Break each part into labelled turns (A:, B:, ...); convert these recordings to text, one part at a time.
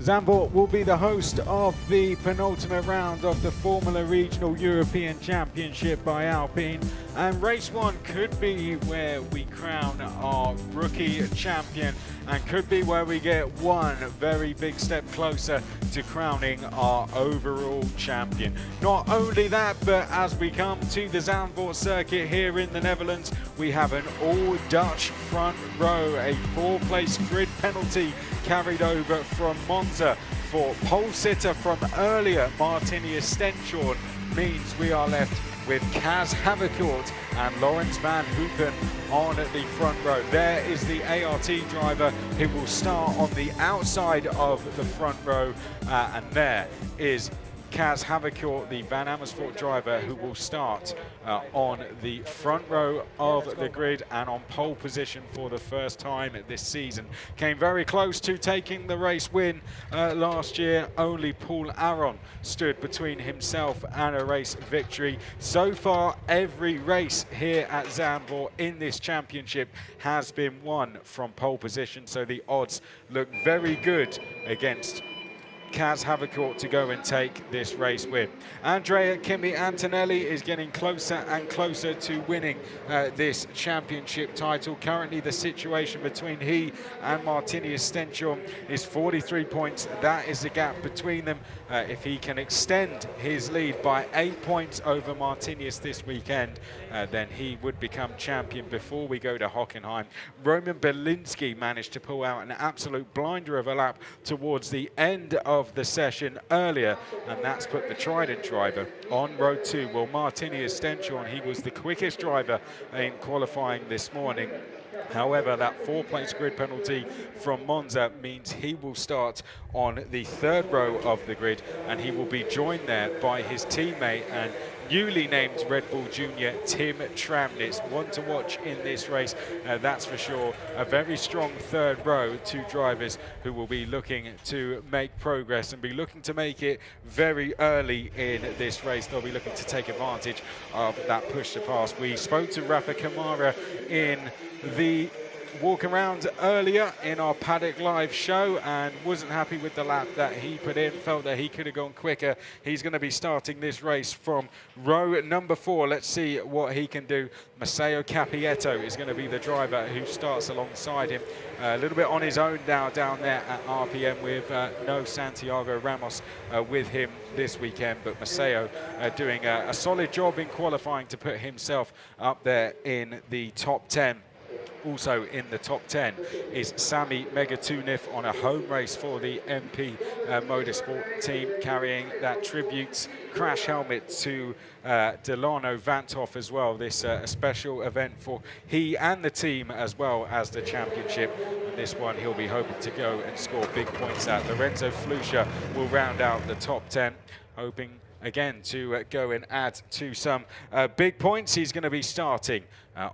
A: Zandvoort will be the host of the penultimate round of the Formula Regional European Championship by Alpine, and race one could be where we crown our rookie champion and could be where we get one very big step closer to crowning our overall champion. Not only that, but as we come to the Zandvoort circuit here in the Netherlands, we have an all-Dutch front row, a four-place grid penalty carried over from Monza for pole sitter from earlier Martinius Stenchorn means we are left with Kaz Havercourt and Lawrence van Hoeken on the front row. There is the ART driver who will start on the outside of the front row, and there is Kaz Havercourt, the Van Amersfoort driver, who will start on the front row of the grid and on pole position for the first time this season. Came very close to taking the race win last year. Only Paul Aron stood between himself and a race victory. So far, every race here at Zandvoort in this championship has been won from pole position, so the odds look very good against Kaz Havercourt to go and take this race win. Andrea Kimi Antonelli is getting closer and closer to winning this championship title. Currently the situation between he and Martinius Stenchorn is 43 points. That is the gap between them. If he can extend his lead by 8 points over Martinius this weekend, then he would become champion before we go to Hockenheim. Roman Belinsky managed to pull out an absolute blinder of a lap towards the end of the session earlier, and that's put the Trident driver on road 2. Well, Martinius Stenchorn, he was the quickest driver in qualifying this morning. However, that four-place grid penalty from Monza means he will start on the third row of the grid, and he will be joined there by his teammate and newly named Red Bull Junior Tim Tramnitz. One to watch in this race, that's for sure. A very strong third row, two drivers who will be looking to make progress and be looking to make it very early in this race. They'll be looking to take advantage of that push to pass. We spoke to Rafa Kamara in the walk around earlier in our Paddock Live show and wasn't happy with the lap that he put in, felt that he could have gone quicker. He's going to be starting this race from row number 4. Let's see what he can do. Maceo Capietto is going to be the driver who starts alongside him. A little bit on his own now down there at RPM with no Santiago Ramos with him this weekend, but Maceo doing a solid job in qualifying to put himself up there in the top 10. Also in the top 10 is Sami Megatunif on a home race for the MP Motorsport team, carrying that tribute crash helmet to Delano Vanthoff as well. This a special event for he and the team as well as the championship. And this one he'll be hoping to go and score big points at. Lorenzo Flusha will round out the top 10, hoping again to go and add to some big points. He's going to be starting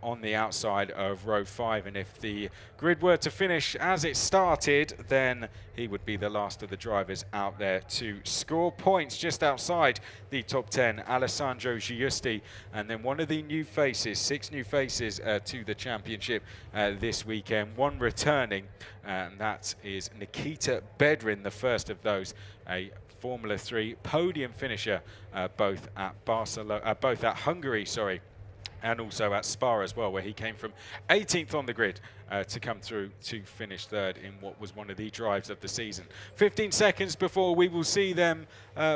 A: on the outside of row 5, and if the grid were to finish as it started, then he would be the last of the drivers out there to score points. Just outside the top 10, Alessandro Giusti, and then one of the new faces, 6 new faces to the championship this weekend, one returning, and that is Nikita Bedrin, the first of those, a Formula 3 podium finisher, both at Hungary, and also at Spa as well, where he came from 18th on the grid to come through to finish 3rd in what was one of the drives of the season. 15 seconds before we will see them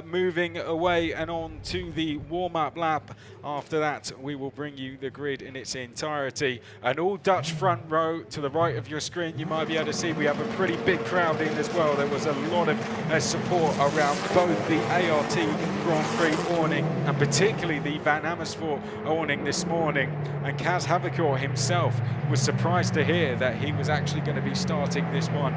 A: moving away and on to the warm-up lap. After that, we will bring you the grid in its entirety. An all-Dutch front row to the right of your screen. You might be able to see we have a pretty big crowd in as well. There was a lot of support around both the ART Grand Prix awning and particularly the Van Amersfoort awning this morning. And Kaz Havercourt himself was surprised to hear that he was actually going to be starting this one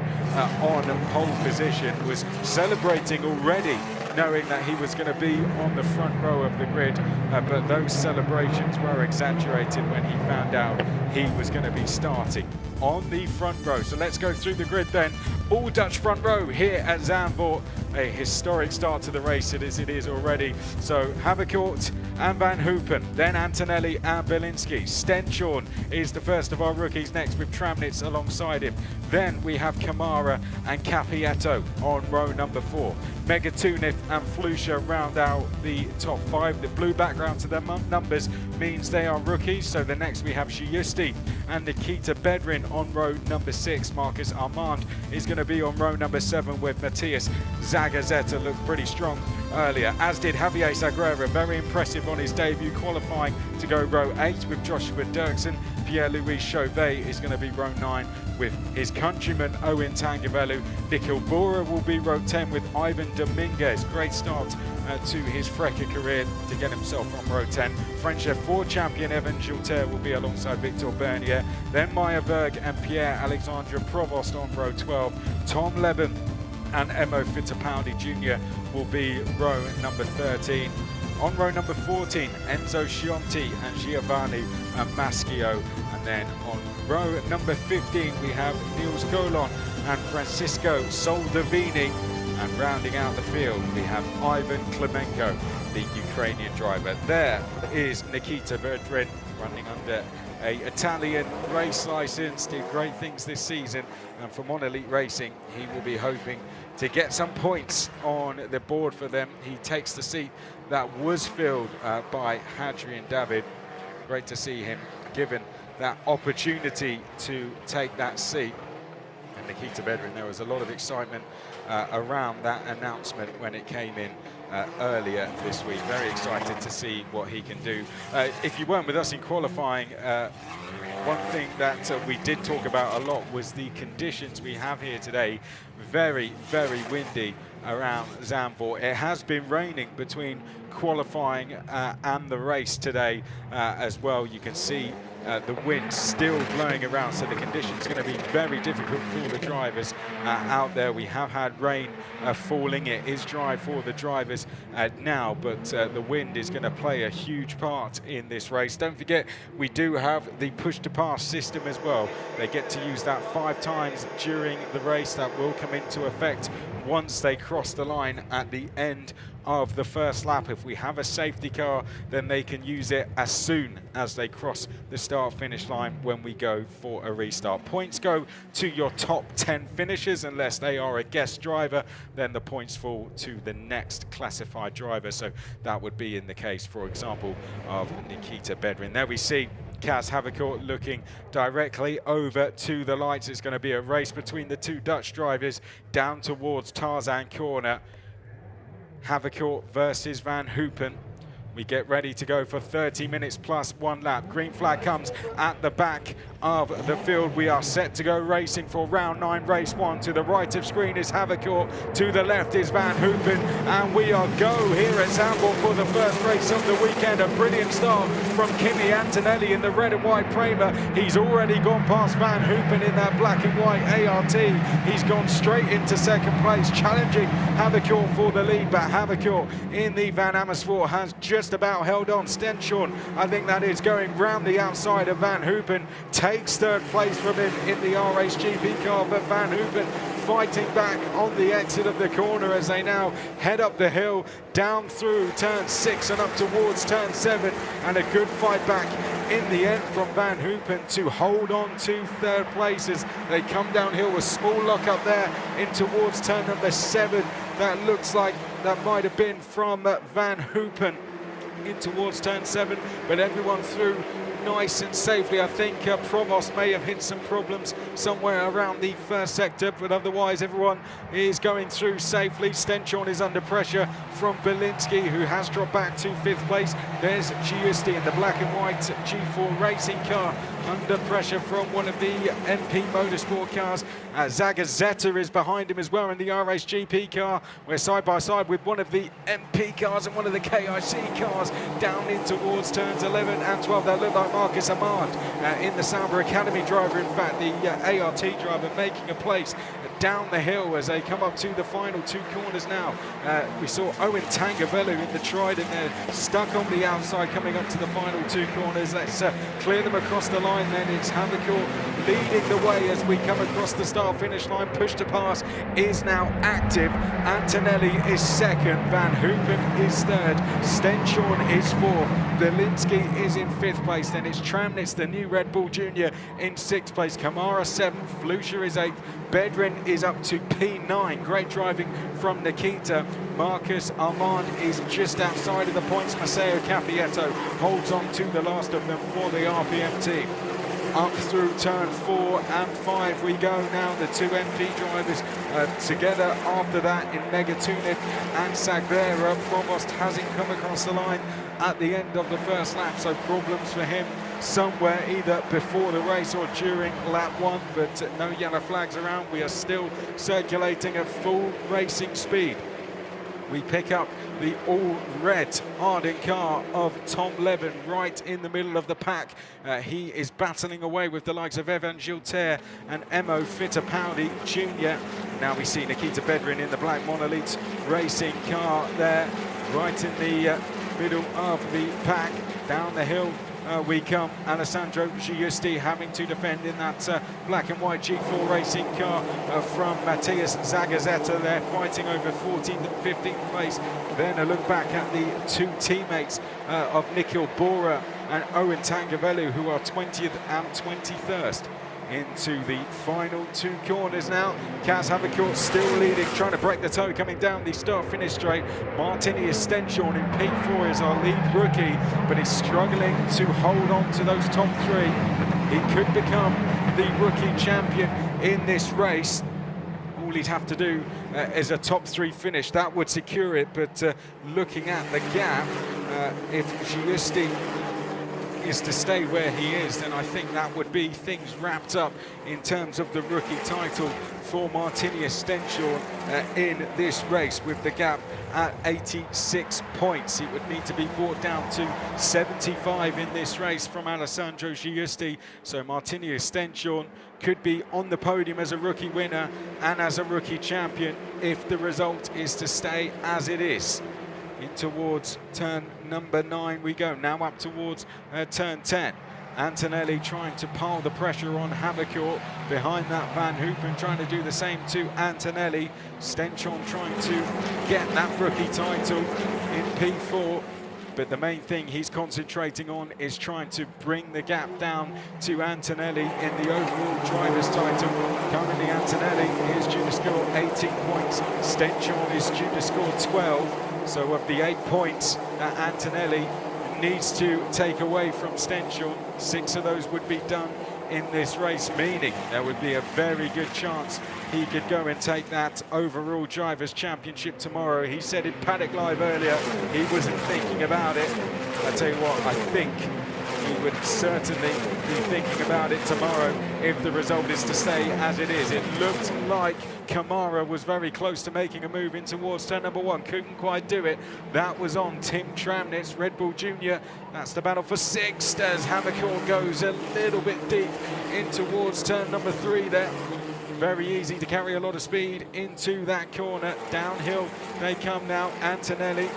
A: on pole position, was celebrating already knowing that he was going to be on the front row of the grid, but those celebrations were exaggerated when he found out he was going to be starting on the front row. So let's go through the grid then. All Dutch front row here at Zandvoort. a historic start to the race as it is already. So Havercourt and Van Hoopen, then Antonelli and Bielinski. Stenchorn is the first of our rookies, next with Tramnitz alongside him. Then we have Kamara and Capietto on row number 4. Megatunif and Flusha round out the top 5. The blue background to their numbers means they are rookies. So the next we have Giusti and Nikita Bedrin on row number 6. Marcus Armand is going to be on row number 7 with Matthias Zagazzetta. Looked pretty strong earlier, as did Javier Sagrera. Very impressive on his debut, qualifying to go row 8 with Joshua Dirksen. Pierre-Louis Chauvet is going to be row 9 with his countryman Owen Tangavelu. Nikhil Bora will be row 10 with Ivan Dominguez. Great start to his Freca career to get himself on row 10. French F4 champion Evan Gilter will be alongside Victor Bernier. Then Maya Berg and Pierre-Alexandre Provost on row 12. Tom Leben and Emo Fittipaldi Jr. will be row number 13. On row number 14, Enzo Scionti and Giovanni Maschio. And then on row number 15, we have Niels Golon and Francisco Soldavini. And rounding out the field, we have Ivan Klemenko, the Ukrainian driver. There is Nikita Bedrin, running under an Italian race license, did great things this season. And for Mon Elite Racing, he will be hoping to get some points on the board for them. He takes the seat that was filled by Hadrian David. Great to see him given that opportunity to take that seat. And Nikita Bedrin, there was a lot of excitement around that announcement when it came in earlier this week. Very excited to see what he can do. If you weren't with us in qualifying, one thing that we did talk about a lot was the conditions we have here today. Very, very windy around Zandvoort. It has been raining between qualifying and the race today as well. You can see the wind still blowing around, so the conditions are going to be very difficult for the drivers out there. We have had rain falling. It is dry for the drivers now, but the wind is going to play a huge part in this race. Don't forget, we do have the push to pass system as well. They get to use that 5 times during the race. That will come into effect once they cross the line at the end of the first lap. If we have a safety car, then they can use it as soon as they cross the start-finish line when we go for a restart. Points go to your top 10 finishers. Unless they are a guest driver, then the points fall to the next classified driver. So that would be in the case, for example, of Nikita Bedrin. There we see Kaz Havercourt looking directly over to the lights. It's going to be a race between the 2 Dutch drivers down towards Tarzan Corner. Havercourt versus Van Hoopen. We get ready to go for 30 minutes plus 1 lap. Green flag comes at the back of the field. We are set to go racing for round 9, race 1. To the right of screen is Havercourt, to the left is Van Hoopen, and we are go here at Zandvoort for the first race of the weekend. A brilliant start from Kimi Antonelli in the red and white Prema. He's already gone past Van Hoopen in that black and white ART. He's gone straight into second place, challenging Havercourt for the lead, but Havercourt in the Van Amersfoort has just about held on. Stenchorn, I think that is, going round the outside of Van Hoopen, takes third place from him in the RHGP car, but Van Hoopen fighting back on the exit of the corner as they now head up the hill, down through turn 6 and up towards turn 7, and a good fight back in the end from Van Hoopen to hold on to third place as they come downhill. A small lock up there in towards turn number 7. That looks like that might have been from Van Hoopen in towards turn 7, but everyone through nice and safely. I think Provost may have hit some problems somewhere around the first sector, but otherwise everyone is going through safely. Stenchorn is under pressure from Bielinski, who has dropped back to 5th place. There's Giusti in the black and white G4 racing car, under pressure from one of the MP Motorsport cars. Zagazzetta is behind him as well in the RHGP car. We're side by side with one of the MP cars and one of the KIC cars down in towards turns 11 and 12. They look like Marcus Armand in the Sauber Academy driver, in fact the ART driver, making a place down the hill as they come up to the final 2 corners now. We saw Owen Tangavelu in the Trident there, stuck on the outside coming up to the final 2 corners. Let's clear them across the line then. It's Havercourt leading the way as we come across the start-finish line. Push to pass is now active. Antonelli is second, Van Hoopen is third, Stenshorn is fourth, Bielinski is in fifth place, then it's Tramnitz, the new Red Bull Junior, in sixth place, Kamara seventh, Flusha is eighth, Bedrin is up to P9. Great driving from Nikita. Marcus Armand is just outside of the points. Maceo Capietto holds on to the last of them for the RPM team. Up through turn 4 and 5 we go now. The two MP drivers together after that in Megatunif and Sagrera. Provost hasn't come across the line at the end of the first lap, so problems for him somewhere either before the race or during lap 1, but no yellow flags around. We are still circulating at full racing speed. We pick up the all-red Ardent car of Tom Levin right in the middle of the pack. He is battling away with the likes of Evan Gilter and Emo Fittipaldi Jr. Now we see Nikita Bedrin in the black Monolith racing car there, right in the middle of the pack. Down the hill we come. Alessandro Giusti having to defend in that black and white G4 racing car from Matthias Zagazzetta. They're fighting over 14th and 15th place. Then a look back at the two teammates of Nikhil Bora and Owen Tangavelu, who are 20th and 21st. Into the final two corners now. Kaz Havercourt still leading, trying to break the toe coming down the start-finish straight. Martini Stenshorn in P4 is our lead rookie, but he's struggling to hold on to those top three. He could become the rookie champion in this race. All he'd have to do is a top 3 finish. That would secure it, but looking at the gap, if Giusti is to stay where he is, then I think that would be things wrapped up in terms of the rookie title for Martinius Stenshorn in this race, with the gap at 86 points. It would need to be brought down to 75 in this race from Alessandro Giusti. So Martinius Stenshorn could be on the podium as a rookie winner and as a rookie champion if the result is to stay as it is. In towards turn number 9 we go, now up towards turn 10. Antonelli trying to pile the pressure on Havercourt. Behind that, Van Hoopen trying to do the same to Antonelli. Stenshorn trying to get that rookie title in P4. But the main thing he's concentrating on is trying to bring the gap down to Antonelli in the overall driver's title. Currently Antonelli is due to score 18 points. Stenshorn is due to score 12. So of the 8 points that Antonelli needs to take away from Stenshorn, 6 of those would be done in this race, meaning there would be a very good chance he could go and take that overall Drivers' Championship tomorrow. He said in Paddock Live earlier he wasn't thinking about it. I tell you what, I think he would certainly be thinking about it tomorrow if the result is to stay as it is. It looked like Kamara was very close to making a move in towards turn number 1, couldn't quite do it. That was on Tim Tramnitz, Red Bull Junior. That's the battle for 6th as Havercourt goes a little bit deep in towards turn number 3 there. Very easy to carry a lot of speed into that corner. Downhill they come now. Antonelli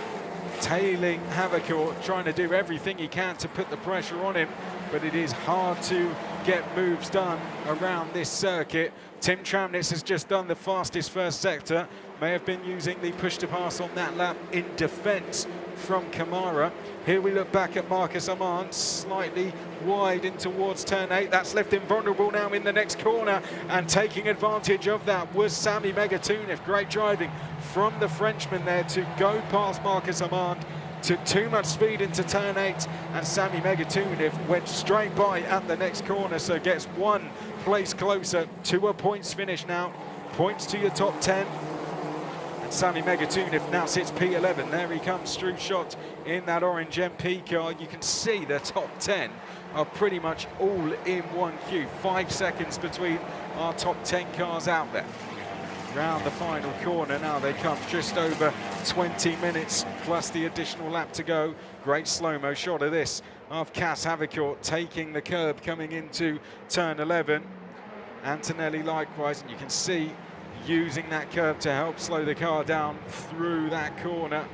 A: tailing Havercourt, trying to do everything he can to put the pressure on him, but it is hard to get moves done around this circuit. Tim Tramnitz has just done the fastest first sector, may have been using the push to pass on that lap in defence from Kamara. Here we look back at Marcus Armand, slightly wide in towards turn 8. That's left him vulnerable now in the next corner, and taking advantage of that was Sami Megatunif. Great driving from the Frenchman there to go past Marcus Armand. Took too much speed into turn 8, and Sami Megatunif went straight by at the next corner, so gets 1 place closer to a points finish now. Points to your top 10. And Sami Megatunif now sits P11. There he comes through shot in that orange MP car. You can see the top 10 are pretty much all in one queue. 5 seconds between our top 10 cars out there. Round the final corner now they come, just over 20 minutes plus the additional lap to go. Great slow-mo shot of this of Kaz Havercourt taking the curb coming into turn 11. Antonelli likewise, and you can see using that curb to help slow the car down through that corner.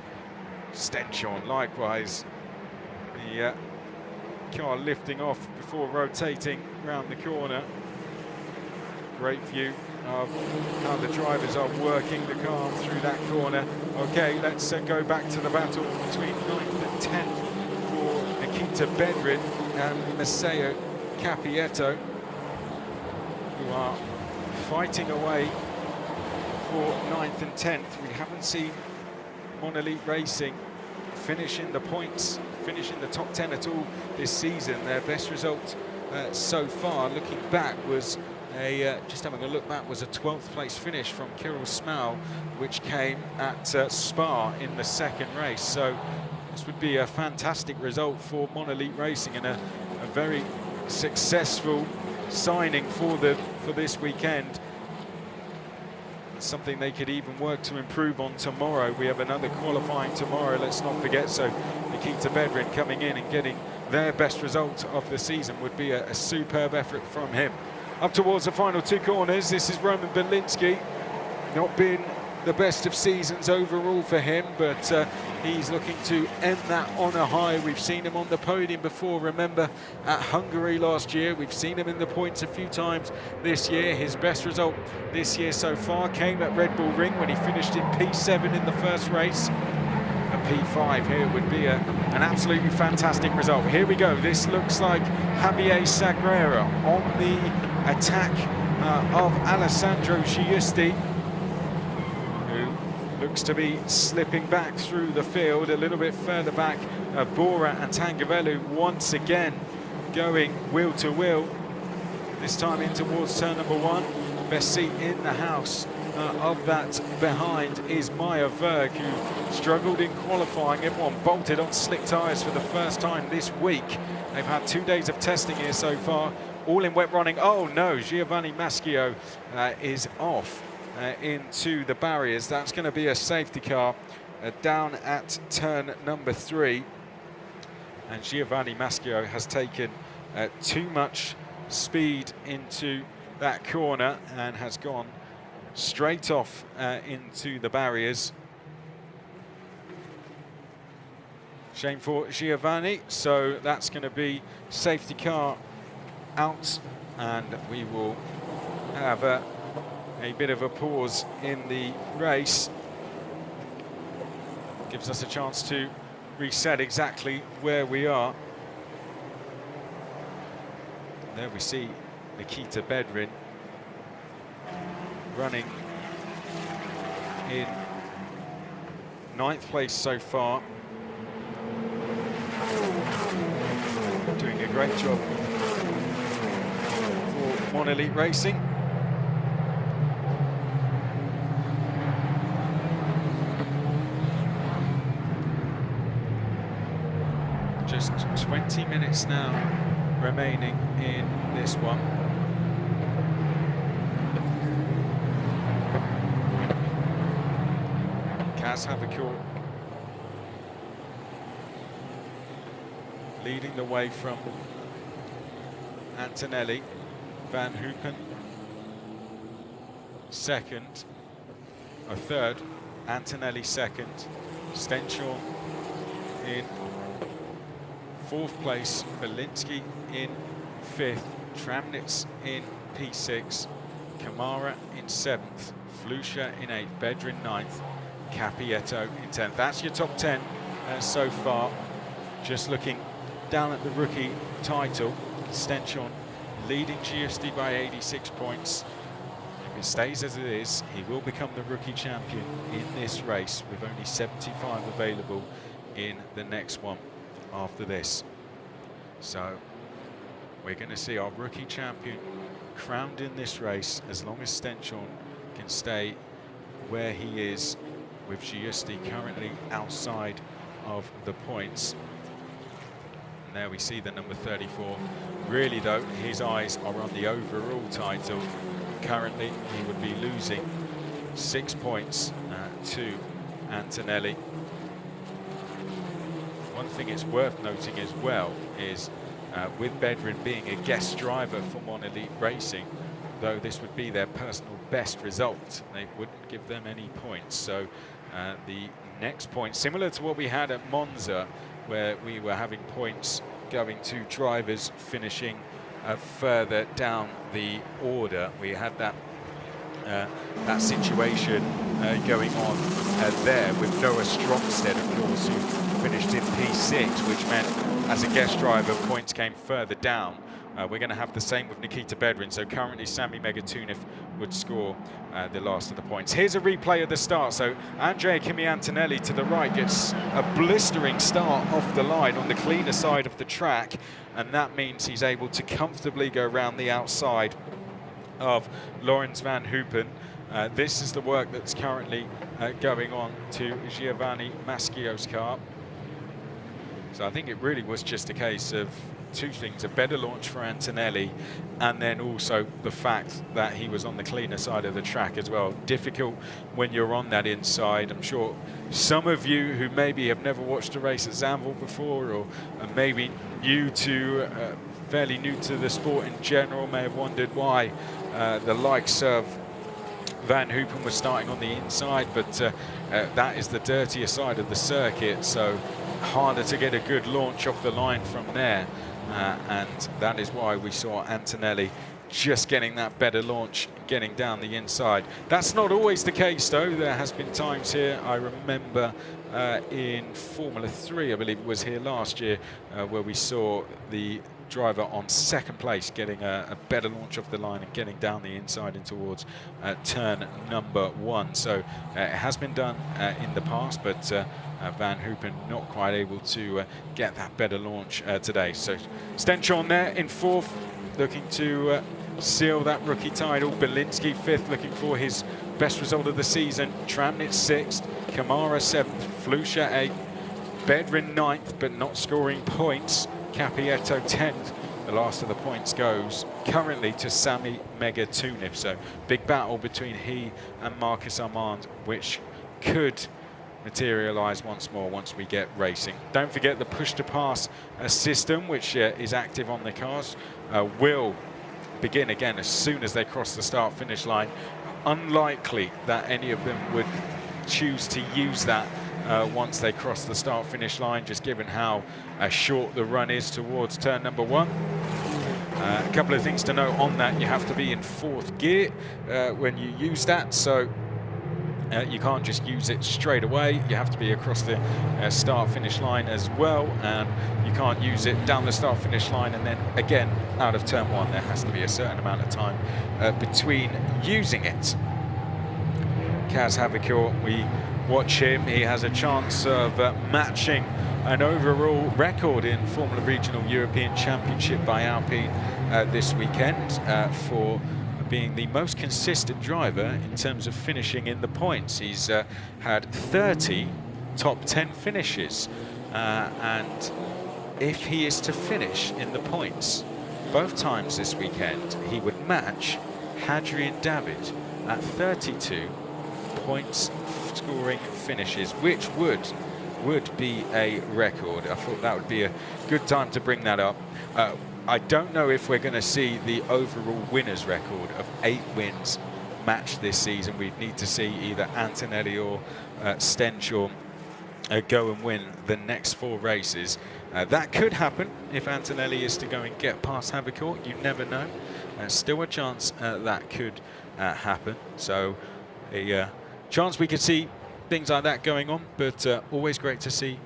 A: Stenshorn likewise, the car lifting off before rotating round the corner. great view of how the drivers are working the car through that corner. Okay, let's go back to the battle between 9th and 10th for Nikita Bedrin and Matteo Capietto, who are fighting away for 9th and 10th. We haven't seen Monolith Racing finish in the points, finish in the top 10 at all this season. Their best result so far, looking back, was just having a look, that was a 12th place finish from Kirill Smal, which came at Spa in the second race. So this would be a fantastic result for Monolith Racing and a very successful signing for this weekend. Something they could even work to improve on tomorrow. We have another qualifying tomorrow, let's not forget. So Nikita Bedrin coming in and getting their best result of the season would be a superb effort from him. Up towards the final two corners, this is Roman Belinsky. Not been the best of seasons overall for him, but he's looking to end that on a high. We've seen him on the podium before, remember, at Hungary last year. We've seen him in the points a few times this year. His best result this year so far came at Red Bull Ring when he finished in P7 in the first race. A P5 here would be an absolutely fantastic result. Here we go. This looks like Javier Sagrera on the attack of Alessandro Giusti, who looks to be slipping back through the field. A little bit further back, Bora and Tangavelu once again going wheel to wheel, this time in towards turn number one. Best seat in the house of that behind is Maya Verg, who struggled in qualifying. Everyone bolted on slick tyres for the first time this week. They've had 2 days of testing here so far, all in wet running. Oh no, Giovanni Maschio is off into the barriers. That's going to be a safety car down at turn number 3. And Giovanni Maschio has taken too much speed into that corner and has gone straight off into the barriers. Shame for Giovanni. So that's going to be safety car out, and we will have a bit of a pause in the race. Gives us a chance to reset exactly where we are. There we see Nikita Bedrin running in 9th place so far. Doing a great job for Monolith Racing. Just 20 minutes now remaining in this one. Kaz Havercourt leading the way from Antonelli. Van Hoopen second, or third, Antonelli second, Stenchorn in 4th place, Belinsky in 5th, Tramnitz in P6, Kamara in 7th, Flusha in 8th, Bedrin 9th, Capietto in 10th. That's your top 10 so far. Just looking down at the rookie title, Stenchorn leading Giusti by 86 points. If it stays as it is, he will become the rookie champion in this race, with only 75 available in the next one after this. So we're going to see our rookie champion crowned in this race, as long as Stenchorn can stay where he is, with Giusti currently outside of the points. And there we see the number 34. Really though, his eyes are on the overall title. Currently he would be losing 6 points to Antonelli. One thing it's worth noting as well is with Bedrin being a guest driver for Monolith Racing, though this would be their personal best result, they wouldn't give them any points. So the next point, similar to what we had at Monza, where we were having points going to drivers finishing further down the order. We had that situation going on there with Noah Stromstead, of course, who finished in P6, which meant as a guest driver, points came further down. We're going to have the same with Nikita Bedrin, so currently Sami Megatunov would score the last of the points. Here's a replay of the start. So Andrea Kimi Antonelli to the right gets a blistering start off the line on the cleaner side of the track, and that means he's able to comfortably go around the outside of Laurens van Hoopen. This is the work that's currently going on to Giovanni Maschio's car. So I think it really was just a case of two things: a better launch for Antonelli, and then also the fact that he was on the cleaner side of the track as well. Difficult when you're on that inside. I'm sure some of you who maybe have never watched a race at Zandvoort before, or maybe fairly new to the sport in general, may have wondered why the likes of Van Hoopen was starting on the inside, but that is the dirtier side of the circuit, so harder to get a good launch off the line from there, and that is why we saw Antonelli just getting that better launch, getting down the inside. That's not always the case though. There has been times here, I remember in Formula 3, I believe it was here last year, where we saw the driver on second place getting a better launch off the line and getting down the inside and towards turn number 1. So it has been done in the past, but Van Hoopen not quite able to get that better launch today. So Stenchon there in 4th, looking to seal that rookie title. Belinsky 5th, looking for his best result of the season. Tramnitz 6th, Kamara 7th, Flusha 8th, Bedrin 9th, but not scoring points. Capietto 10th. The last of the points goes currently to Sami Megatunov. So big battle between he and Marcus Armand, which could materialize once more once we get racing. Don't forget the push to pass system, which is active on the cars, will begin again as soon as they cross the start finish line. Unlikely that any of them would choose to use that once they cross the start finish line, just given how short the run is towards turn number 1. A couple of things to note on that: you have to be in 4th gear when you use that, so you can't just use it straight away. You have to be across the start finish line as well, and you can't use it down the start finish line and then again out of turn 1. There has to be a certain amount of time between using it. Kaz Havicure, we watch him. He has a chance of matching an overall record in Formula Regional European Championship by Alpine this weekend for being the most consistent driver in terms of finishing in the points. He's had 30 top 10 finishes, and if he is to finish in the points both times this weekend, he would match Hadrian David at 32 points scoring finishes, which would be a record. I thought that would be a good time to bring that up. I don't know if we're going to see the overall winners record of 8 wins match this season. We'd need to see either Antonelli or Stenchon go and win the next 4 races. That could happen if Antonelli is to go and get past Havicure. You never know. Still a chance that could happen. So a chance we could see things like that going on, but always great to see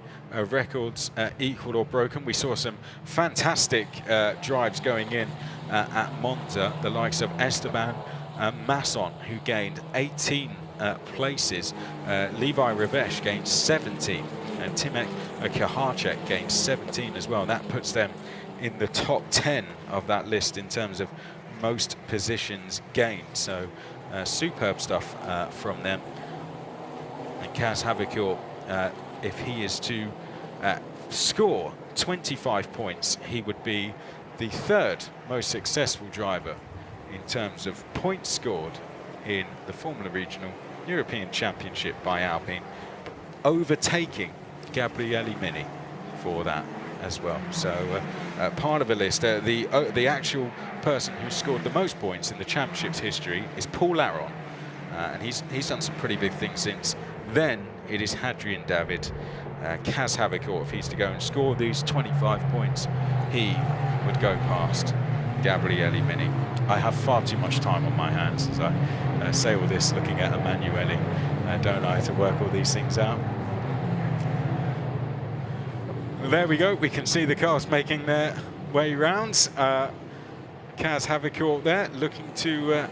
A: records equaled or broken. We saw some fantastic drives going in at Monza, the likes of Esteban Masson, who gained 18 places. Levi Ravesh gained 17, and Timek Kaharchek gained 17 as well. That puts them in the top 10 of that list in terms of most positions gained. So superb stuff from them. And Kaz Havicure, if he is to score 25 points, he would be the 3rd most successful driver in terms of points scored in the Formula Regional European Championship by Alpine, overtaking Gabriele Mini for that as well. So part of a list. The actual person who scored the most points in the championship's history is Paul Aron, and he's done some pretty big things since then. It is Hadrian David. Kaz Havicure, if he's to go and score these 25 points, he would go past Gabriele Mini. I have far too much time on my hands as I say all this looking at Emanuele, don't I, to work all these things out. Well, there we go, we can see the cars making their way round. Kaz Havicourt there looking to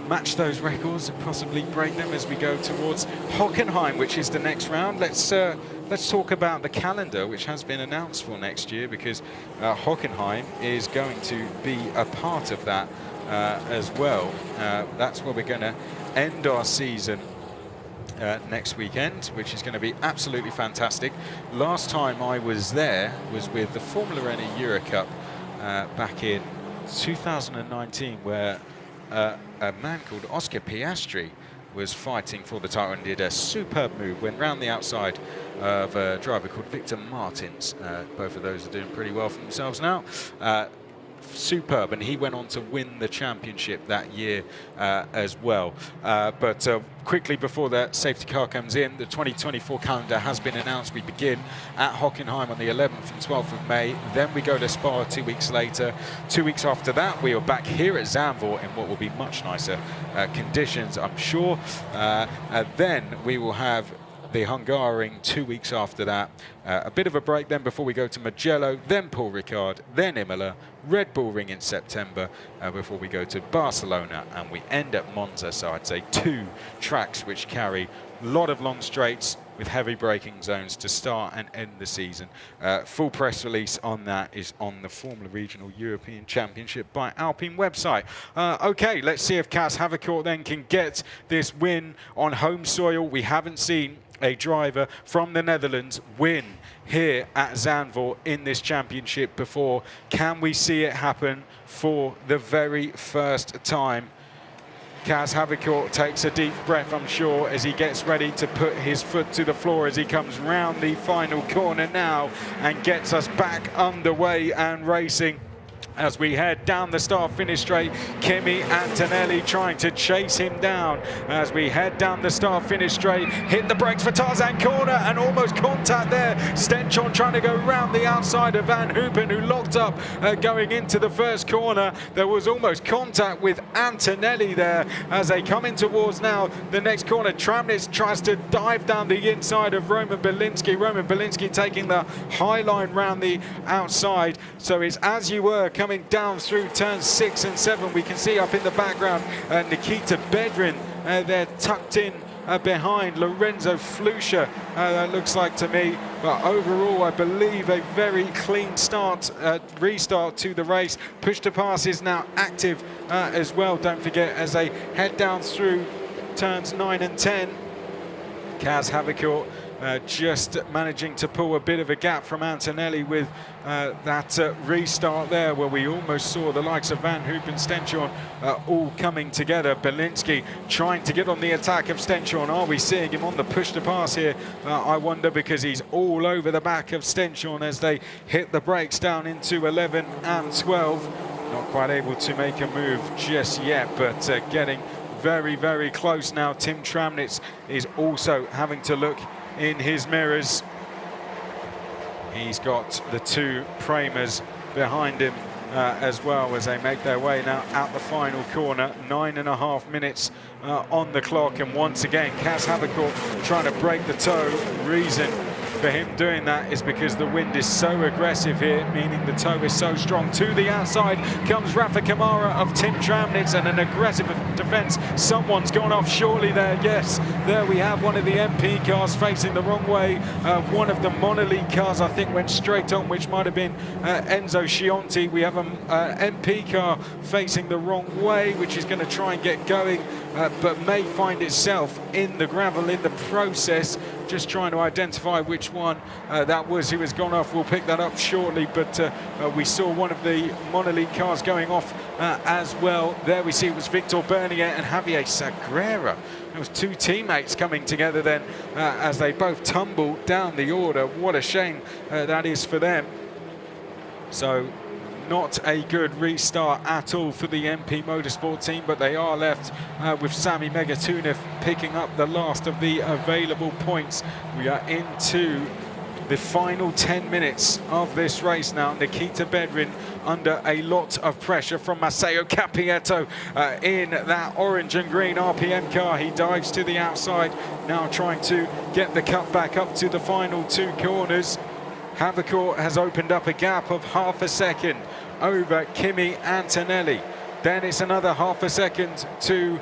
A: match those records and possibly break them as we go towards Hockenheim, which is the next round. Let's talk about the calendar, which has been announced for next year, because Hockenheim is going to be a part of that as well. That's where we're going to end our season next weekend, which is going to be absolutely fantastic. Last time I was there was with the Formula Renault Eurocup back in 2019, where a man called Oscar Piastri was fighting for the title and did a superb move, went round the outside of a driver called Victor Martins. Both of those are doing pretty well for themselves now. Superb, and he went on to win the championship that year as well. But quickly before that safety car comes in, the 2024 calendar has been announced. We begin at Hockenheim on the 11th and 12th of May. Then we go to Spa 2 weeks later. 2 weeks after that, we are back here at Zandvoort in what will be much nicer conditions, I'm sure. Then we will have the Hungaroring 2 weeks after that. A bit of a break then before we go to Mugello, then Paul Ricard, then Imola, Red Bull Ring in September, before we go to Barcelona, and we end at Monza. So I'd say 2 tracks which carry a lot of long straights with heavy braking zones to start and end the season. Full press release on that is on the Formula Regional European Championship by Alpine website. Okay, let's see if Kaz Havicourt then can get this win on home soil. We haven't seen a driver from the Netherlands win here at Zandvoort in this championship before. Can we see it happen for the very first time? Kaz Havicourt takes a deep breath, I'm sure, as he gets ready to put his foot to the floor as he comes round the final corner now and gets us back underway and racing. As we head down the start-finish straight, Kimi Antonelli trying to chase him down. As we head down the start-finish straight, hit the brakes for Tarzan corner and almost contact there. Stenchon trying to go round the outside of Van Hoopen, who locked up going into the first corner. There was almost contact with Antonelli there as they come in towards now the next corner. Tramnitz tries to dive down the inside of Roman Belinsky. Roman Belinsky taking the high line round the outside. So it's as you were coming down through turns 6 and 7. We can see up in the background Nikita Bedrin there tucked in behind Lorenzo Flusha, that looks like to me. But overall, I believe a very clean start, restart to the race. Push to pass is now active as well, don't forget, as they head down through turns 9 and 10. Kaz Havicourt just managing to pull a bit of a gap from Antonelli with that restart there, where we almost saw the likes of Van Hoopen, Stenchon all coming together. Belinsky trying to get on the attack of Stenchon. Are we seeing him on the push to pass here? I wonder, because he's all over the back of Stenchon as they hit the brakes down into 11 and 12. Not quite able to make a move just yet, but getting very, very close now. Tim Tramnitz is also having to look in his mirrors. He's got the 2 Premers behind him as well as they make their way now out the final corner. 9.5 minutes on the clock, and once again Kaz Havicourt trying to break the toe. Reason for him doing that is because the wind is so aggressive here, meaning the toe is so strong. To the outside comes Rafa Kamara of Tim Tramnitz, and an aggressive defence. Someone's gone off surely there. Yes, there we have one of the MP cars facing the wrong way. One of the Monolith cars, I think, went straight on, which might have been Enzo Scionti. We have an MP car facing the wrong way, which is going to try and get going, but may find itself in the gravel in the process. Just trying to identify which one that was who has gone off. We'll pick that up shortly, but we saw one of the Monolith cars going off as well. There we see it was Victor Bernier and Javier Sagrera. There was 2 teammates coming together then as they both tumbled down the order. What a shame that is for them. So not a good restart at all for the MP Motorsport team, but they are left with Sami Megatunev picking up the last of the available points. We are into the final 10 minutes of this race now. Nikita Bedrin under a lot of pressure from Matteo Capietto in that orange and green RPM car. He dives to the outside, now trying to get the cut back up to the final 2 corners. Havercourt has opened up a gap of half a second over Kimi Antonelli. Then it's another half a second to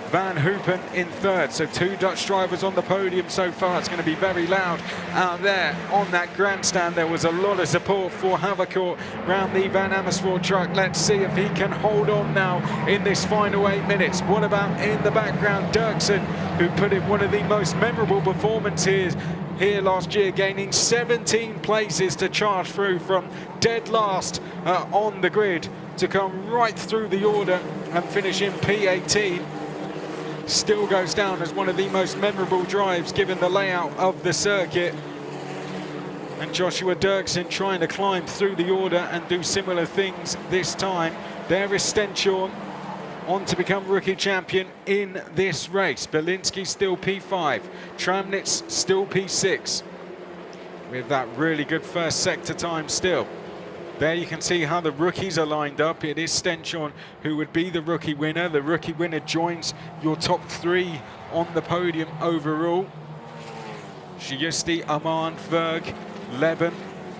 A: Van Hoopen in third. So 2 Dutch drivers on the podium so far. It's going to be very loud out there on that grandstand. There was a lot of support for Havercourt round the Van Amersfoort truck. Let's see if he can hold on now in this final 8 minutes. What about in the background, Dirksen, who put in one of the most memorable performances here last year, gaining 17 places to charge through from dead last on the grid to come right through the order and finish in P18. Still goes down as one of the most memorable drives given the layout of the circuit. And Joshua Dirksen trying to climb through the order and do similar things this time. There is Stenchorn on to become rookie champion in this race. Belinsky still P5, Tramnitz still P6, with that really good first sector time still. There you can see how the rookies are lined up. It is Stenchorn who would be the rookie winner. The rookie winner joins your top 3 on the podium overall. Giusti, Aman, Verg, Leben.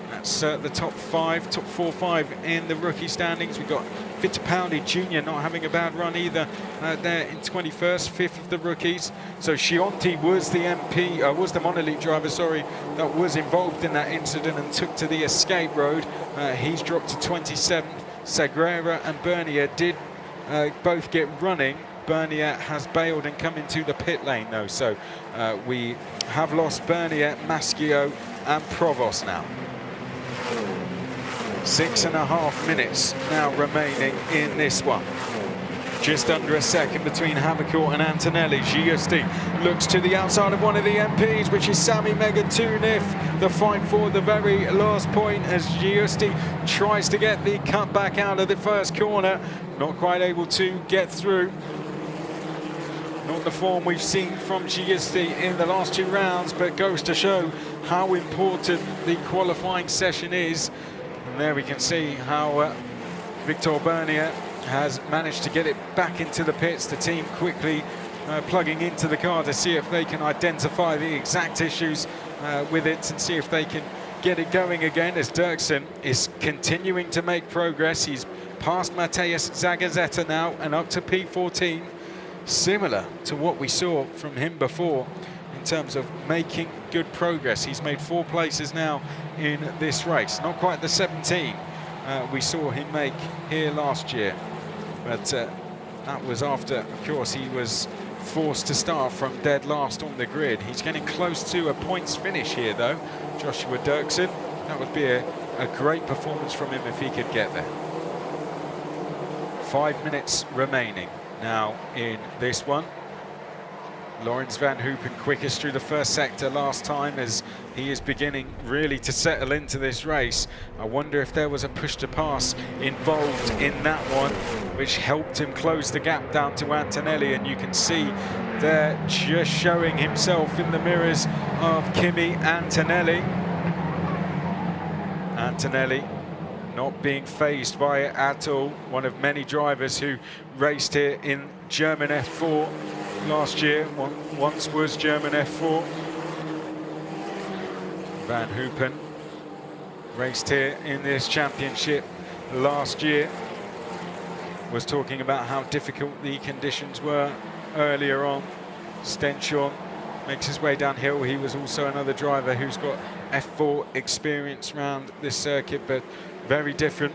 A: That's the top 4, 5 in the rookie standings. We've got Fittipaldi Jr. not having a bad run either there in 21st, 5th of the rookies. So Scionti was the was the monolith driver, sorry, that was involved in that incident and took to the escape road. He's dropped to 27th. Sagrera and Bernier did both get running. Bernier has bailed and come into the pit lane though. So we have lost Bernier, Maschio and Provost now. 6.5 minutes now remaining in this one. Just under a second between Havercourt and Antonelli. Giusti looks to the outside of one of the MPs, which is Sami Megatunif. The fight for the very last point as Giusti tries to get the cut back out of the first corner. Not quite able to get through. Not the form we've seen from Giusti in the last 2 rounds, but goes to show how important the qualifying session is. And there we can see how Victor Bernier has managed to get it back into the pits. The team quickly plugging into the car to see if they can identify the exact issues with it and see if they can get it going again, as Dirksen is continuing to make progress. He's past Matheus Zagazeta now and up to P14. Similar to what we saw from him before in terms of making good progress. He's made 4 places now in this race. Not quite the 17 we saw him make here last year, but that was after, of course, he was forced to start from dead last on the grid. He's getting close to a points finish here though, Joshua Dirksen. That would be a great performance from him if he could get there. 5 minutes remaining now in this one. Lawrence Van Hoopen quickest through the first sector last time, as he is beginning really to settle into this race. I wonder if there was a push to pass involved in that one, which helped him close the gap down to Antonelli, and you can see there just showing himself in the mirrors of Kimi Antonelli. Antonelli not being phased by it at all. One of many drivers who raced here in German F4 last year, once was German F4. Van Hoopen raced here in this championship last year. Was talking about how difficult the conditions were earlier on. Stenchorn makes his way downhill. He was also another driver who's got F4 experience around this circuit, but very different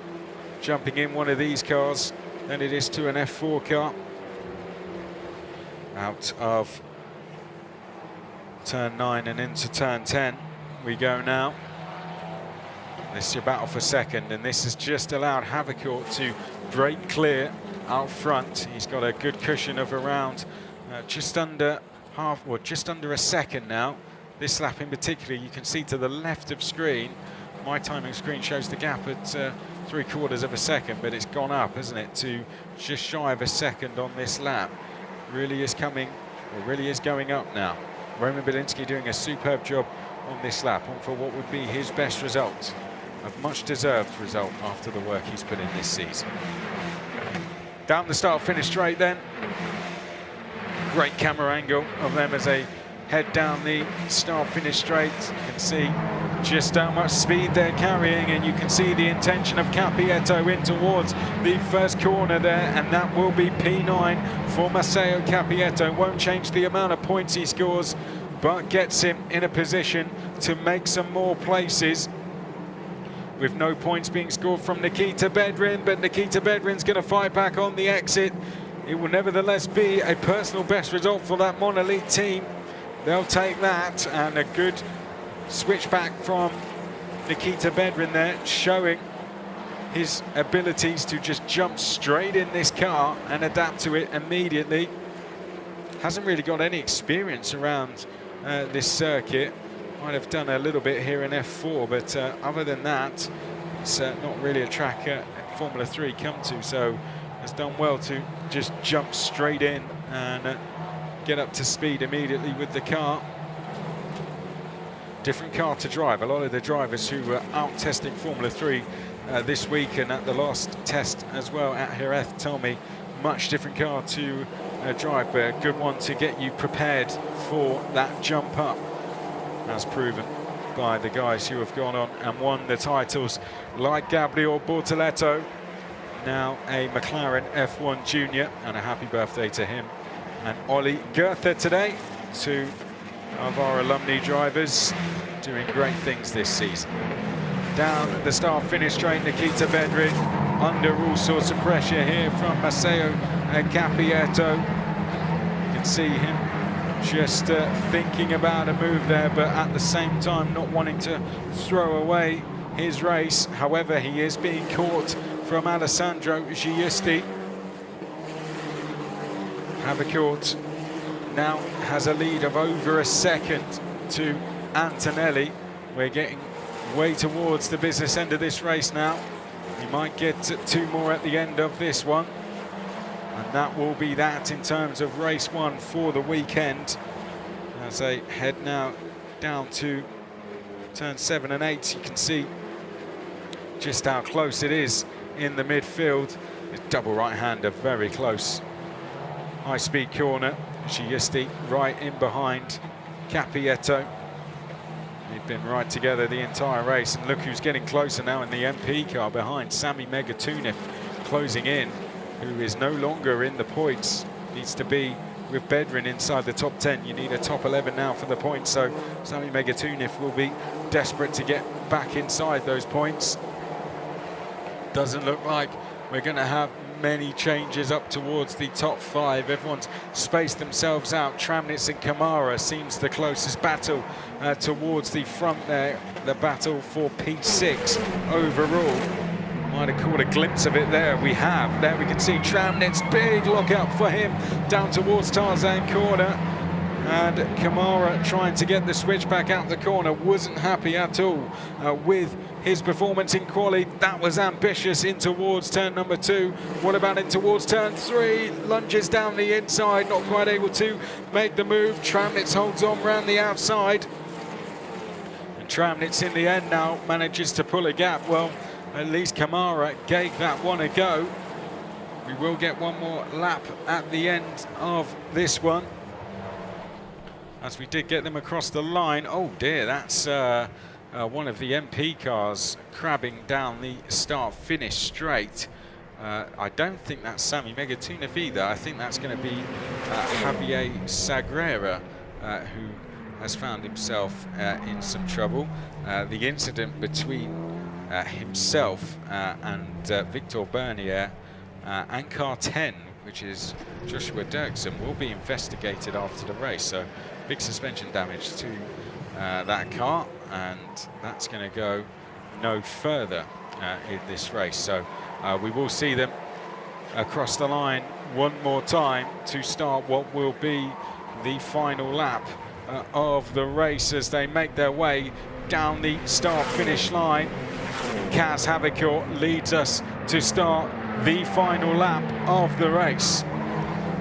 A: jumping in one of these cars than it is to an F4 car. Out of turn 9 and into turn 10 we go now. This is your battle for second, and this has just allowed Havercourt to break clear out front. He's got a good cushion of around just under a second now. This lap in particular, you can see to the left of screen, my timing screen shows the gap at 3/4 of a second, but it's gone up, hasn't it, to just shy of a second on this lap. Really is coming, or really is going up now. Roman Belinsky doing a superb job on this lap, on for what would be his best result. a much-deserved result after the work he's put in this season. Down the start-finish straight then. Great camera angle of them as they head down the start-finish straight. You can see just how much speed they're carrying, and you can see the intention of Cappietto in towards the first corner there, and that will be P9 for Matteo Cappietto. Won't change the amount of points he scores, but gets him in a position to make some more places, with no points being scored from Nikita Bedrin, but Nikita Bedrin's going to fight back on the exit. It will nevertheless be a personal best result for that Monolith team. They'll take that, and a good switchback from Nikita Bedrin there, showing his abilities to just jump straight in this car and adapt to it immediately. Hasn't really got any experience around this circuit. Might have done a little bit here in F4, but other than that, it's not really a track Formula 3 come to, so has done well to just jump straight in and get up to speed immediately with the car. Different car to drive. A lot of the drivers who were out testing Formula 3 this week and at the last test as well at Jerez tell me much different car to drive, but a good one to get you prepared for that jump up, as proven by the guys who have gone on and won the titles, like Gabriel Bortoletto, now a McLaren F1 Junior, and a happy birthday to him. And Ollie Goethe today, two of our alumni drivers doing great things this season. Down the start-finish straight, Nikita Bedrin under all sorts of pressure here from Matteo Cappietto. You can see him just thinking about a move there, but at the same time not wanting to throw away his race. However, he is being caught from Alessandro Giusti. Havercourt now has a lead of over a second to Antonelli. We're getting way towards the business end of this race now. You might get two more at the end of this one, and that will be that in terms of race one for the weekend. As they head now down to turn 7 and 8, you can see just how close it is in the midfield. It's double right-hander, very close. High-speed corner, Giusti right in behind Cappietto. They've been right together the entire race, and look who's getting closer now in the MP car behind. Sami Megatunif closing in, who is no longer in the points. Needs to be with Bedrin inside the top 10. You need a top 11 now for the points, so Sami Megatunif will be desperate to get back inside those points. Doesn't look like we're going to have many changes up towards the top 5. Everyone's spaced themselves out. Tramnitz and Kamara seems the closest battle towards the front there. The battle for P6 overall. Might have caught a glimpse of it there. We have. There we can see Tramnitz, big lockout for him down towards Tarzan corner. And Kamara trying to get the switch back out the corner. Wasn't happy at all with his performance in quali. That was ambitious in towards turn number 2. What about in towards turn 3? Lunges down the inside, not quite able to make the move. Tramnitz holds on round the outside. And Tramnitz in the end now manages to pull a gap. Well, at least Kamara gave that one a go. We will get one more lap at the end of this one, as we did get them across the line. Oh dear, that's one of the MP cars crabbing down the start-finish straight. I don't think that's Sami Megatunif either. I think that's going to be Javier Sagrera, who has found himself in some trouble. The incident between himself and Victor Bernier and car 10, which is Joshua Dirksen, will be investigated after the race. So big suspension damage to that car, and that's going to go no further in this race. So we will see them across the line one more time to start what will be the final lap of the race as they make their way down the start-finish line. Kaz Havercourt leads us to start the final lap of the race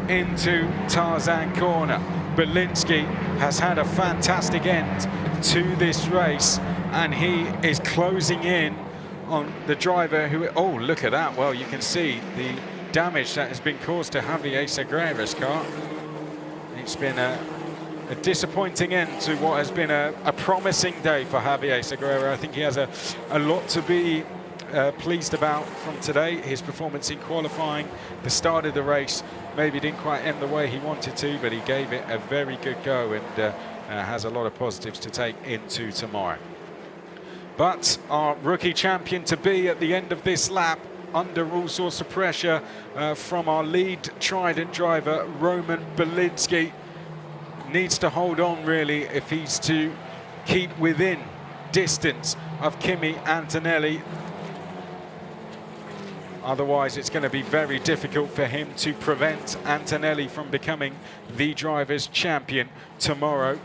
A: into Tarzan corner. Belinsky has had a fantastic end to this race, and he is closing in on the driver who, oh, look at that. Well, you can see the damage that has been caused to Javier Segura's car. It's been a disappointing end to what has been a promising day for Javier Segura. I think he has a lot to be pleased about from today. His performance in qualifying, the start of the race, maybe didn't quite end the way he wanted to, but he gave it a very good go and has a lot of positives to take into tomorrow. But our rookie champion to be at the end of this lap, under all sorts of pressure from our lead Trident driver, Roman Belinsky, needs to hold on really if he's to keep within distance of Kimi Antonelli. Otherwise, it's going to be very difficult for him to prevent Antonelli from becoming the drivers' champion tomorrow.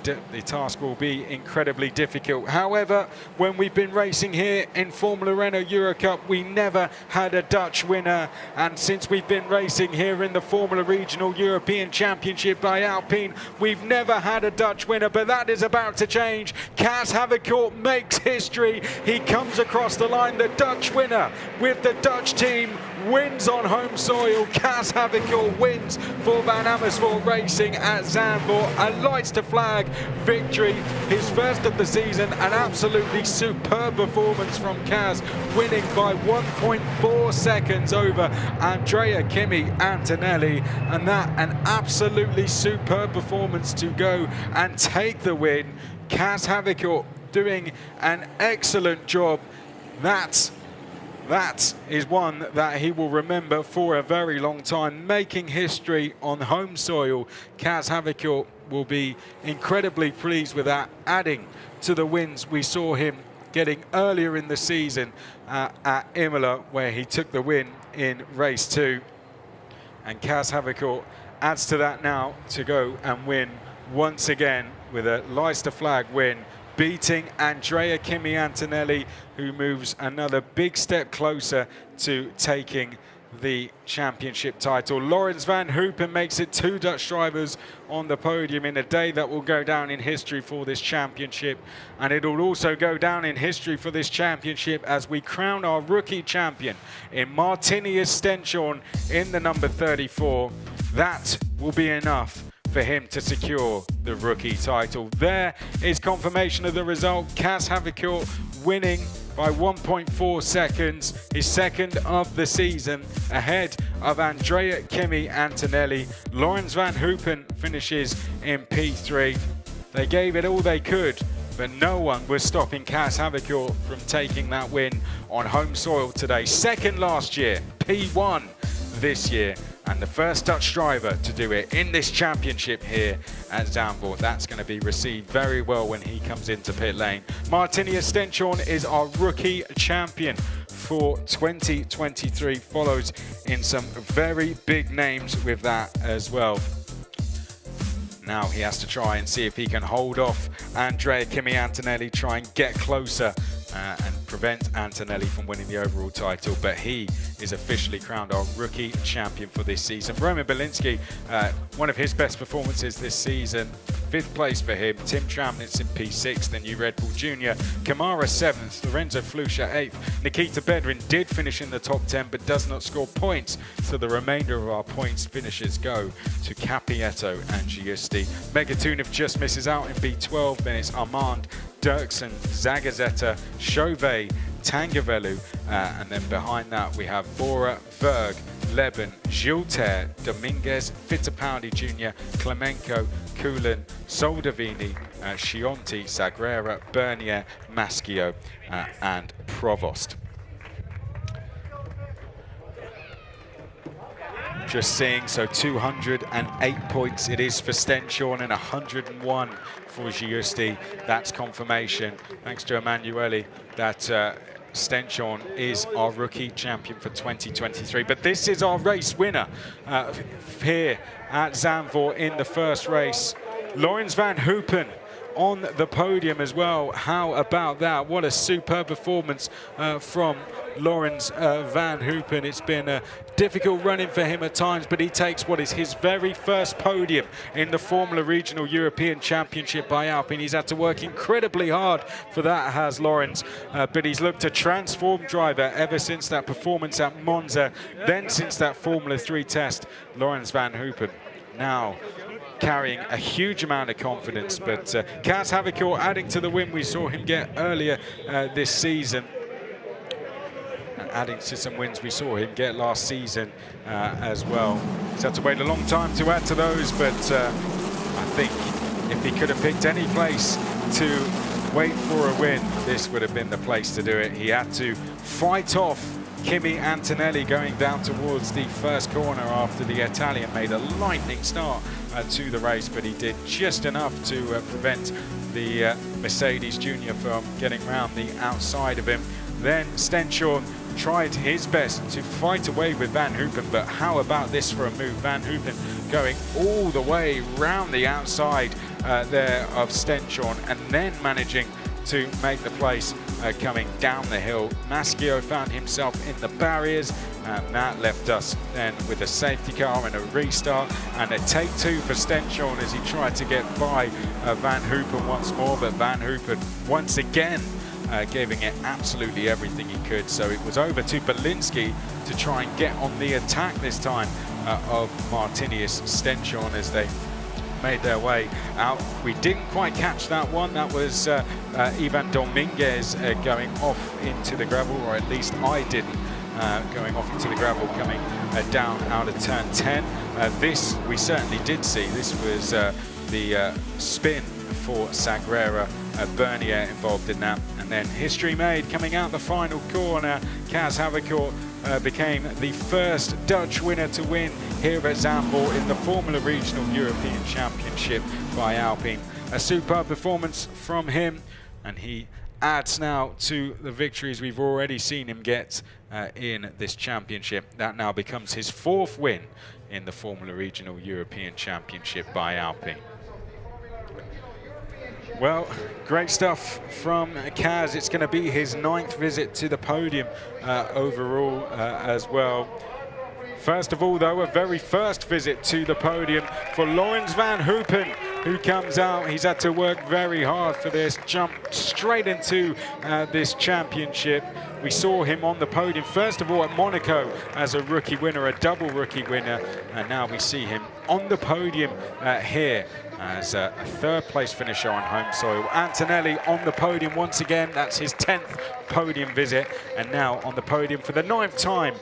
A: The task will be incredibly difficult. However, when we've been racing here in Formula Renault Euro Cup, we never had a Dutch winner. And since we've been racing here in the Formula Regional European Championship by Alpine, we've never had a Dutch winner, but that is about to change. Cas Havercourt makes history. He comes across the line, the Dutch winner with the Dutch team, wins on home soil. Cas Havercourt wins for Van Amersfoort Racing at Zandvoort. A lights to flag victory, his first of the season. An absolutely superb performance from Cas, winning by 1.4 seconds over Andrea Kimi Antonelli, and that an absolutely superb performance to go and take the win. Cas Havercourt doing an excellent job. That is one that he will remember for a very long time, making history on home soil. Cas Havercourt will be incredibly pleased with that, adding to the wins we saw him getting earlier in the season at Imola, where he took the win in race 2. And Cas Havercourt adds to that now to go and win once again with a Leicester flag win, beating Andrea Kimi Antonelli, who moves another big step closer to taking the championship title. Laurens van Hoopen makes it 2 Dutch drivers on the podium in a day that will go down in history for this championship. And it will also go down in history for this championship as we crown our rookie champion in Martinius Stenchorn in the number 34. That will be enough for him to secure the rookie title. There is confirmation of the result. Cas Havercourt winning by 1.4 seconds, his second of the season, ahead of Andrea Kimi Antonelli. Laurens van Hoopen finishes in P3. They gave it all they could, but no one was stopping Cas Havercourt from taking that win on home soil today. Second last year, P1 this year, and the first Dutch driver to do it in this championship here at Zandvoort. That's going to be received very well when he comes into pit lane. Martinius Stenchorn is our rookie champion for 2023, follows in some very big names with that as well. Now he has to try and see if he can hold off Andrea Kimi Antonelli, try and get closer and prevent Antonelli from winning the overall title, but he is officially crowned our rookie champion for this season. Roman Belinsky, one of his best performances this season, 5th place for him. Tim Tramnitz in P6, the new Red Bull Junior. Kamara 7th, Lorenzo Flusha 8th. Nikita Bedrin did finish in the top 10, but does not score points, so the remainder of our points finishes go to Capietto and Giusti. Megatunov just misses out in B12, then it's Armand, Dirksen, Zagazeta, Chauvet, Tangavelu, and then behind that we have Bora, Verg, Leben, Gilter, Dominguez, Fittipaldi Jr., Clemenco, Kulin, Soldavini, Schionti, Sagrera, Bernier, Maschio, and Provost. Just seeing, so 208 points it is for Stenchorn and 101 for Giusti. That's confirmation, thanks to Emanuele, that Stenchorn is our rookie champion for 2023. But this is our race winner here at Zandvoort in the first race. Laurens van Hoopen on the podium as well. How about that? What a superb performance from Laurens Van Hoopen. It's been a difficult running for him at times, but he takes what is his very first podium in the Formula Regional European Championship by Alpine. He's had to work incredibly hard for that, has Laurens, but he's looked a transformed driver ever since that performance at Monza, then since that Formula 3 test. Laurens Van Hoopen now carrying a huge amount of confidence, but Kaz Havikor adding to the win we saw him get earlier this season, and adding to some wins we saw him get last season as well. He's had to wait a long time to add to those, but I think if he could have picked any place to wait for a win, this would have been the place to do it. He had to fight off Kimi Antonelli going down towards the first corner after the Italian made a lightning start to the race, but he did just enough to prevent the Mercedes Junior from getting round the outside of him. Then Stenshorn tried his best to fight away with Van Hoopen, but how about this for a move? Van Hoopen going all the way round the outside there of Stenshorn, and then managing to make the place coming down the hill. Maschio found himself in the barriers, and that left us then with a safety car and a restart and a take two for Stenshorn as he tried to get by Van Hoopen once more, but Van Hoopen once again giving it absolutely everything he could. So it was over to Belinsky to try and get on the attack this time of Martinius Stenshorn as they made their way out. We didn't quite catch that one. That was Ivan Dominguez going off into the gravel, or at least I didn't, going off into the gravel, coming down out of turn 10. This we certainly did see. This was the spin for Sagrera, Bernier involved in that, and then history made coming out the final corner. Kaz Havikor became the first Dutch winner to win here at Zandvoort in the Formula Regional European Championship by Alpine. A superb performance from him, and he adds now to the victories we've already seen him get in this championship. That now becomes his fourth win in the Formula Regional European Championship by Alpine. Well, great stuff from Kaz. It's going to be his 9th visit to the podium overall as well. First of all, though, a very first visit to the podium for Laurens Van Hoopen, who comes out. He's had to work very hard for this, jumped straight into this championship. We saw him on the podium, first of all, at Monaco as a rookie winner, a double rookie winner, and now we see him on the podium here as a third-place finisher on home soil. Antonelli on the podium once again. That's his 10th podium visit, and now on the podium for the 9th time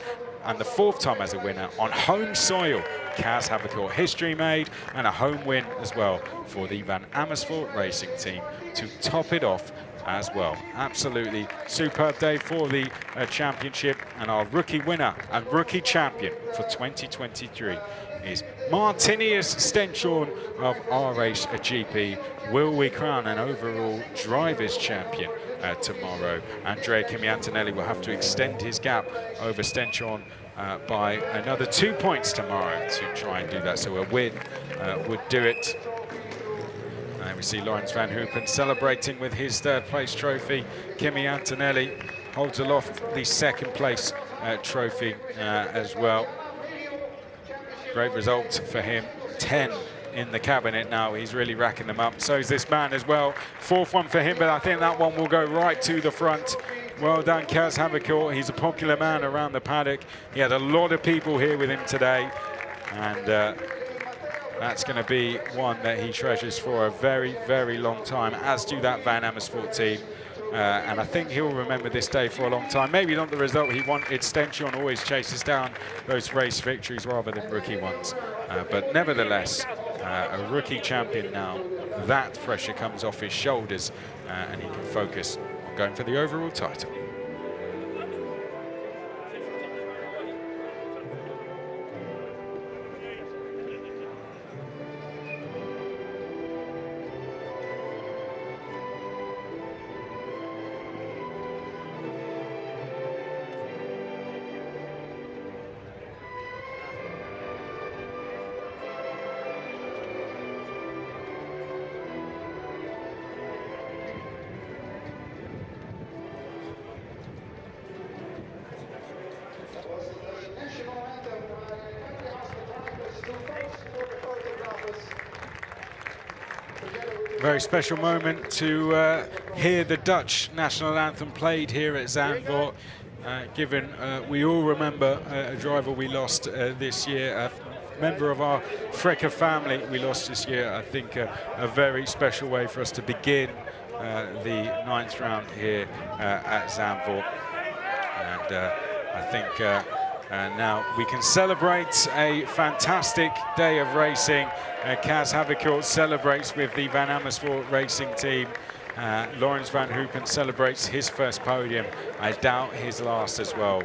A: and the 4th time as a winner on home soil. Kaz Havikor, history made, and a home win as well for the Van Amersfoort Racing Team to top it off as well. Absolutely superb day for the championship, and our rookie winner and rookie champion for 2023 is Martinius Stenshorn of R-Race GP. Will we crown an overall drivers champion tomorrow? Andrea Kimi Antonelli will have to extend his gap over Stenshorn by another 2 points tomorrow to try and do that, so a win would do it. And we see Laurens Van Hoopen celebrating with his 3rd place trophy. Kimi Antonelli holds aloft the 2nd place trophy as well. Great result for him, 10 in the cabinet now. He's really racking them up. So is this man as well. 4th one for him, but I think that one will go right to the front. Well done, Kaz Havikor. He's a popular man around the paddock. He had a lot of people here with him today, and that's going to be one that he treasures for a very, very long time, as do that Van Amersfoort team. And I think he'll remember this day for a long time. Maybe not the result he wanted. Stenshorn always chases down those race victories rather than rookie ones. But nevertheless, a rookie champion now. That pressure comes off his shoulders, and he can focus on going for the overall title. Very special moment to hear the Dutch national anthem played here at Zandvoort, given we all remember a driver we lost this year, a member of our Frecker family we lost this year. I think a very special way for us to begin the 9th round here at Zandvoort. And I think now we can celebrate a fantastic day of racing. Kaz Haverkort celebrates with the Van Amersfoort racing team. Laurens van Hoopen celebrates his first podium. I doubt his last as well.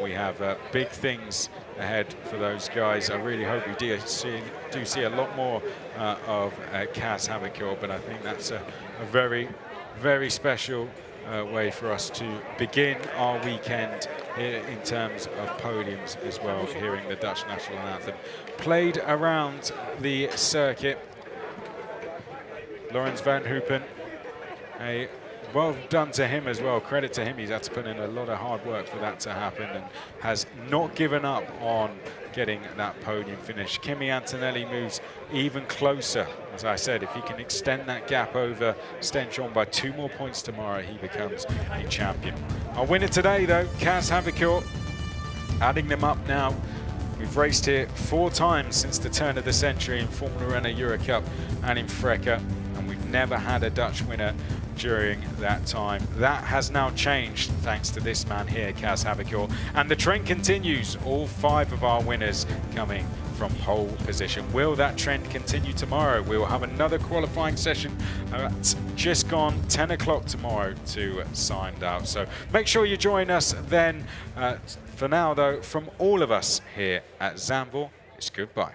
A: We have big things ahead for those guys. I really hope we do see a lot more of Kaz Haverkort, but I think that's a very, very special way for us to begin our weekend in terms of podiums as well, hearing the Dutch national anthem played around the circuit. Laurens van Hoopen, well done to him as well. Credit to him. He's had to put in a lot of hard work for that to happen and has not given up on getting that podium finish. Kimi Antonelli moves even closer. As I said, if he can extend that gap over Stenchon by 2 more points tomorrow, he becomes a champion. Our winner today, though, Kaz Haverkort, adding them up now. We've raced here 4 times since the turn of the century in Formula Renault Euro Cup and in Frecker, and we've never had a Dutch winner during that time. That has now changed thanks to this man here, Kaz Haverkort, and the trend continues. All 5 of our winners coming from pole position. Will that trend continue tomorrow? We will have another qualifying session at just gone 10 o'clock tomorrow to sign out. So make sure you join us then. For now, though, from all of us here at Zandvoort, it's goodbye.